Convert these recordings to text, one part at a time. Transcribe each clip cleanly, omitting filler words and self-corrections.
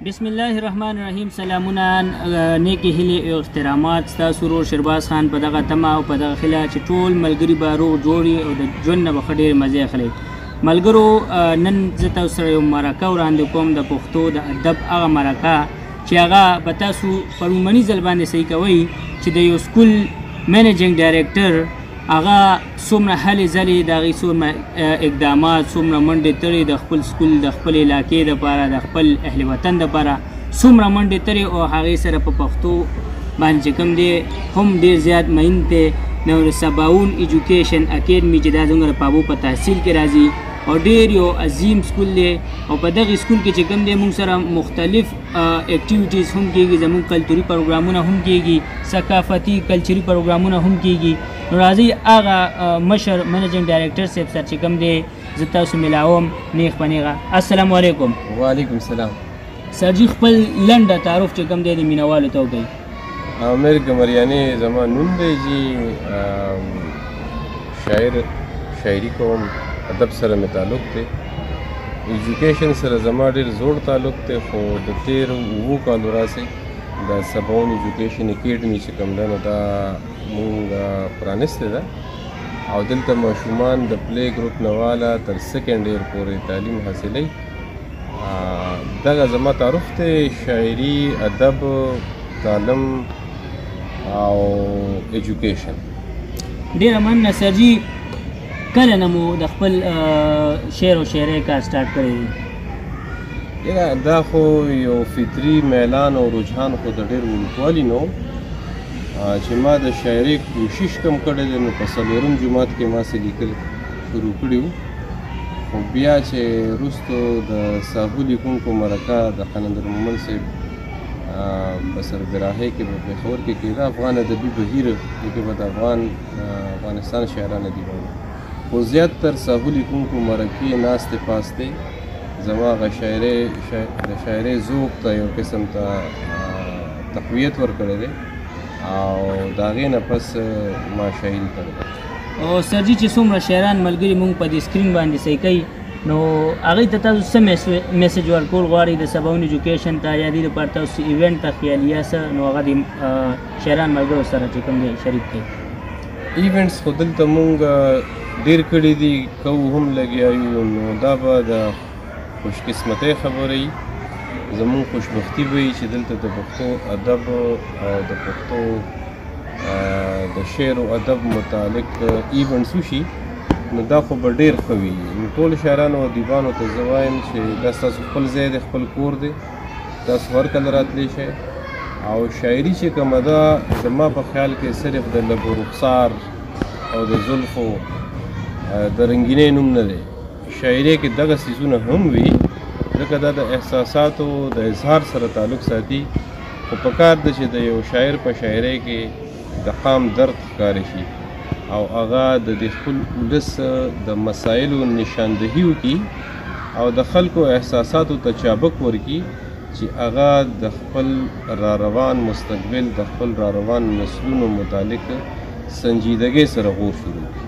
بسم الله الرحمن الرحیم. سلامونه، نیکی هیلې او احترامات ستاسو ورور شهرباز خان په دغه تمه او په دغه خیله چې ټول ملګري به روغ جوړ او د ژوند نه به ښه ډېرې مزې اخلئ. ملګرو، نن زه تاسو سره یو مرکه وړاندې کوم د پښتو د ادب، هغه مرکه چې هغه به تاسو په لومړني ځل باندې صحیح کوئ چې د یو سکول منیجنګ ډایرکټر هغه څومره هلې ځلې د هغې څومره اقدامات، څومره منډې تړې د خپل سکول د خپل علاقې دپاره، د خپل اهل وطن دپاره څومره منډې تړې او هغې سره په پښتو باندې چې کوم دی هم ډېر زیات مین دی. نو د سباون ایجوکیشن اکیډمي چې دا زموږ د پابو په تحصیل کې راځي او ډېر یو عظیم سکول دی او په دغه سکول کې چې کوم دی موږ سره مختلف اکټیویټیز هم کېږي، زموږ کلتوري پروګرامونه هم کېږي، ثقافتي کلچري پروګرامونه هم کېږي. نو راځئ هغه مشر منیجنګ ډایرکټر صاحب سره چې کوم دی زه تاسو میلاوم نیغ په نیغه. السلام علیکم. وعلیکم السلام. سرجي خپل لنډه تعارف چې کوم دی د مینوالو ته وکړئ. عامر قمریانی زما نوم دی جی. شاعري کوم، ادب سره مې تعلق دی. ایجوکیشن سره زما ډېر زوړ تعلق دی، خو د تېرو 7 کالو راسې د سباون ایجوکیشن اکیډمي چې کوم ده نو دا مونږ پرانیستې ده او دلته ماشومان د پلی ګروپ نه واله تر سیکنډ ایئر پورې تعلیم حاصلوي. دغه زما تعارف دی، شاعري، ادب، تعلیم او ایجوکیشن. ډېره مننه سرجي. کله نه مو د خپل شعر او شاعرۍ کار سټارټ کړی دی؟ یاره دا خو یو فطري میلان او رجحان خو د ډېر وړوکوالي نه چې ما د شاعرۍ کوشش کم کړی دی. نو په 4م جماعت کې ما څه لیکل شروع کړي وو، خو بیا چې وروستو د ساهو لیکونکو مرکه د خانندر مومن صاحب په سربراهۍ کې په پېښور کې کېده، افغان ادبي بهیر کې به د افغانستان شاعران ادیبان، خو زیاتتر ساهو لیکونکو مرکې ناستې پاستې زما هغه د شاعرۍ ذوق ته یو قسم ته تقویت ورکړی دی او د هغې نه پس ما شاعري کړې ده. او سرجي چې څومره شاعران ملګري مونږ په دې سکرین باندې صحیح کوي، نو هغوی ته تاسو څه میسج ورکول غواړئ د سباون ایجوکیشن ته یا دې دپاره تاسو ایونټ ته خیالیه څه نو هغه د شاعران ملګرو سره چې کوم دی شریک کړئ؟ ایونټس خو دلته مونږ ډېر کړي دي، کوو هم لګیا یو. نو دا به د خوشقسمتۍ خبره وي، زمونږ خوشبختي به وي چې دلته د پښتو ادب او د پښتو د شعر او ادب متعلق ایونټس وشي، نو دا خو به ډېر ښه وي. ټول شاعرانو او ادیبانو ته زه وایم چې دا ستاسو خپل ځای دی، خپل کور دی، تاسو هر کله راتلی شئ. او شاعري چې کومه ده زما په خیال کې صرف د لب و رخسار او د زلفو د رنګینۍ نوم نه دی. شاعرۍ کې دغه څیزونه هم وي، ځکه دا د احساساتو د اظهار سره تعلق ساتي. خو پکار ده چې د یو شاعر په شاعرۍ کې د عام درد ښکاره شي او هغه د دې خپل ولس د مسایلو نشاندهي وکړي او د خلکو احساساتو ته چابک ورکړي چې هغه د خپل راروان مستقبل، د خپل راروان نسلونو متعلق سنجیدګۍ سره غور شروع کړي.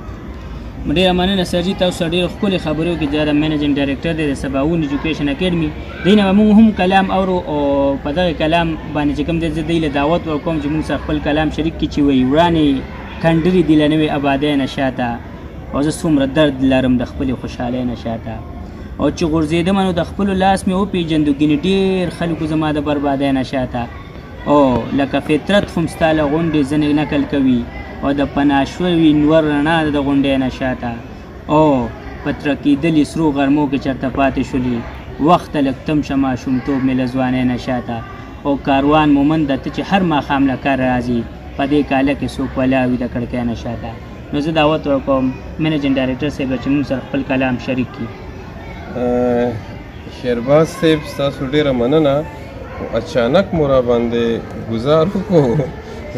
ډېره مننه سرجي، تاسو سره ډېرې ښکلې خبرې وکړې. دا د منیجنګ ډایرکټر دی د سباون ایجوکیشن اکیډمي، دی نه به موږ هم کلام اورو او په دغه کلام باندې چې کوم دی زه دی له دعوت ورکوم چې موږ سره خپل کلام شریک کړي چې وایي ورانې کنډرې دي له نوې ابادۍ نه شاته او زه څومره درد لرم د خپلې خوشحالۍ نه شاته او چې غورځېدم نو د خپلو لاس مې وپېژندو ګینې ډېر خلکو زما د بربادۍ نه شاته او لکه فطرت خو م ستا له غونډې ځنې نقل کوي او د پناه شوي نور رڼا د غونډۍ نه شاته او په تره کېدلي سرو غرمو کې چېرته پاتې شولي وخته لږ تم شه ماشومتوب مې له ځوانۍ نه شاته او کاروان مومند ته چې هر ماښام له کار راځي په دې کاله کې څوک ولاړ وي د کړکۍ نه شاته. نو زه دعوت ورکوم منیجنګ ډایرکټر صاحب چې موږ سره خپل کلام شریک کړي. شهرباز صاحب ستاسو ډېره مننه، خو اچانک مو را باندې ګزار وکړو.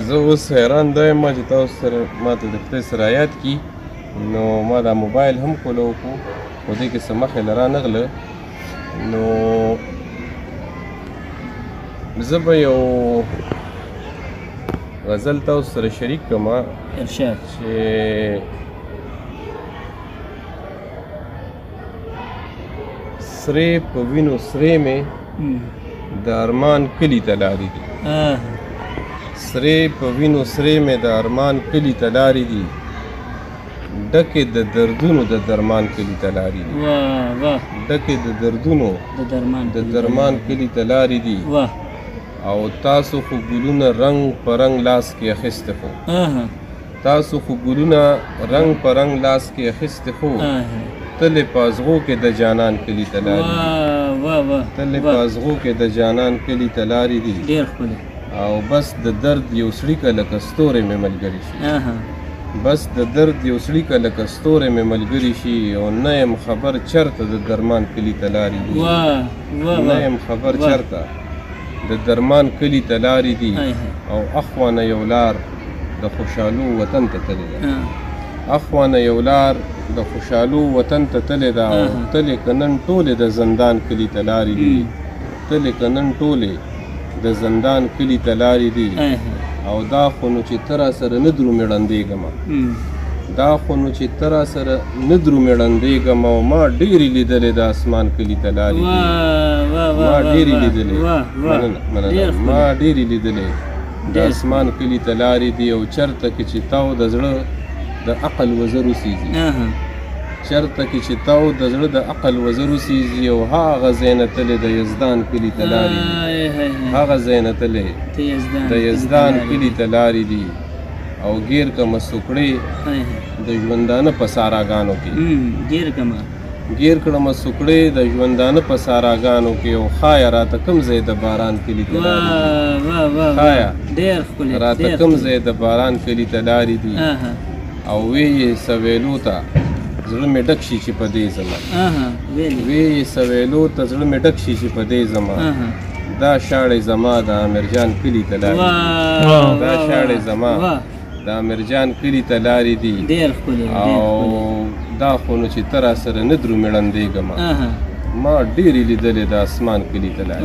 زه اوس حیران دا یم چې تاسو سره ما ته د خدای سره یاد کړي، نو ما دا موبایل هم کوله وکړو خو دې کې څه مخې له را نغله. نو زه به یو غزل تاسو سره شریک کړم ارشاد چې سرې په وینو سرې مې د ارمان کلي ته لارې دي سرې په وینو سرې مې د ارمان کلي ته لارې دي ډکې د دردونو د درمان کلي ته لارې دي ډکې د دردونو د درمان کلي ته لارې دي او تاسو خو ګلونه رنګ په رنګ لاس کې اخیسته خو تاسو خو ګلونه رنګ په رنګ لاس کې اخیسته خو تلې پازغو کې د جانان کلي ته لارې دي تلې پازغو کې د جانان کلي ته لارې دي او بس د درد یو سړي که لکه ستوری مې ملګري شي بس د درد یو سړي که لکه ستوری مې ملګري شي او نه یم خبر چرته د درمان کلي ته لارې دي نه یم خبر چرته د درمان کلي ته لارې دي او اخوانه یو لار د خوشحالو وطن ته تلې ده اخوانه یو لار د خوشحالو وطن ته تلې ده او تلې که نن ټولې د زندان کلي ته لارې دي تلې که نن ټولې د زندان کلي ته لارې دي او دا خو نو چې ته را سره نه درو مېړندېږمه دا خو نو چې ته را سره نه درو مېړندېږم او ما ډېرې لیدلې د اسمان کلي ته لارې دي ما ډېرې لیدلې ما ډېرې لیدلې د اسمان کلي ته لارې دي او چرته کې چې تاو د زړه د عقل وزر وسېږي چرته کې چې تاو د زړه د عقل وزر وسېږي او هغه ځای نه تلې د یزدان کلي ته لارې دي هغه ځای نه تلې د یزدان کلي ته لارې دي او ګیر کمه سوکړې د ژوندانه په ساراګانو کې ګیر کړمه سوکړې د ژوندانه په ساراګانو کې او خایا راته کوم ځای د باران کلي ته لارې دي خایا راته کوم ځای د باران کلي ته لارې دي او وی سویلو ته زړه مې ډک شي چې په دې زما وی سویلو ته زړه مې ډک شي چې په دې زما دا شاړې زما د امیرجان کلي ته لارې دي دا شاړې زما د امیرجان کلي ته لارې دي او دا خو نو چې ته را سره نه درو مېړندېږمه ما ډېرې لیدلې د اسمان کلي ته لارې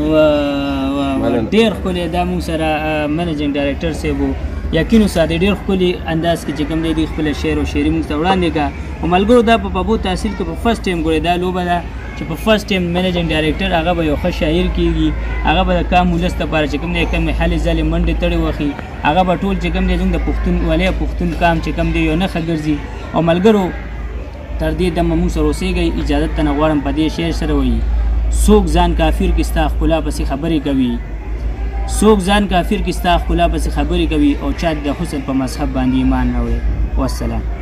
ډېر ښکلی دا موږ سره منیجنګ ډایرکټر صاحب و یقین ساده ډېر ښکلي انداز کې چې کوم دی دوی خپله شعر او شاعري موږ ته وړاندې کړه او ملګرو دا په بابو تحصیل کې په فرسټ ټایم ګورې دا لوبه ده چې په فرسټ ټایم منیجنګ ډایرکټر هغه به یو ښه شاعر کېږي هغه به د کام ولس لپاره چې کوم دی کم حالې ځلې منډې تړې وخي هغه به ټول چې کوم دی زموږ د پښتونولۍ پښتون کام چې کوم دی یو نښه ګرځي او ملګرو تر دې دمه موږ سره اوسېږئ اجازت ته نه غواړم په دې شعر سره وایي څوک ځان کافر کې ستا ښکلا پسې خبرې کوي څوک ځان کافر کې ستا ښکلا پسې خبرې کوي او چا د حسن په مذهب باندې ایمان نه وړي والسلام